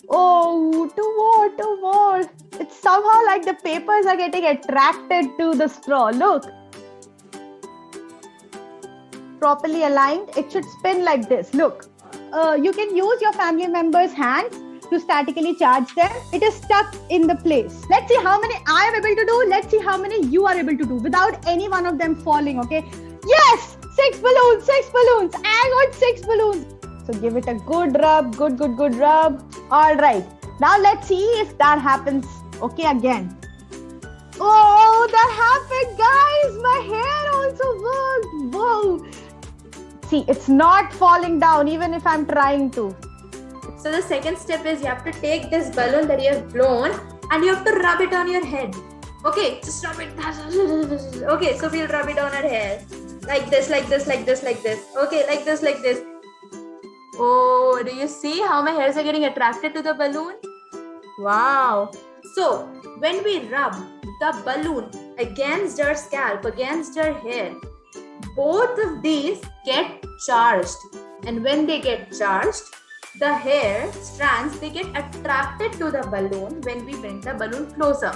Oh, two more. It's somehow like the papers are getting attracted to the straw. Look. Properly aligned. It should spin like this. Look. You can use your family members' hands to statically charge them. It is stuck in the place. Let's see how many I am able to do. Let's see how many you are able to do without any one of them falling, okay? Yes! 6 balloons, 6 balloons. I got 6 balloons. So give it a good rub, good rub. All right. Now let's see if that happens. Okay, again. Oh, that happened, guys. My hair also worked. Whoa. See, it's not falling down even if I'm trying to. So the second step is you have to take this balloon that you have blown and you have to rub it on your head. Okay, just rub it. Okay, so we'll rub it on our hair. Like this, like this, like this, like this. Okay, like this, like this. Oh, do you see how my hairs are getting attracted to the balloon? Wow. So, when we rub the balloon against our scalp, against our hair, both of these get charged. And when they get charged, the hair strands, they get attracted to the balloon when we bring the balloon closer.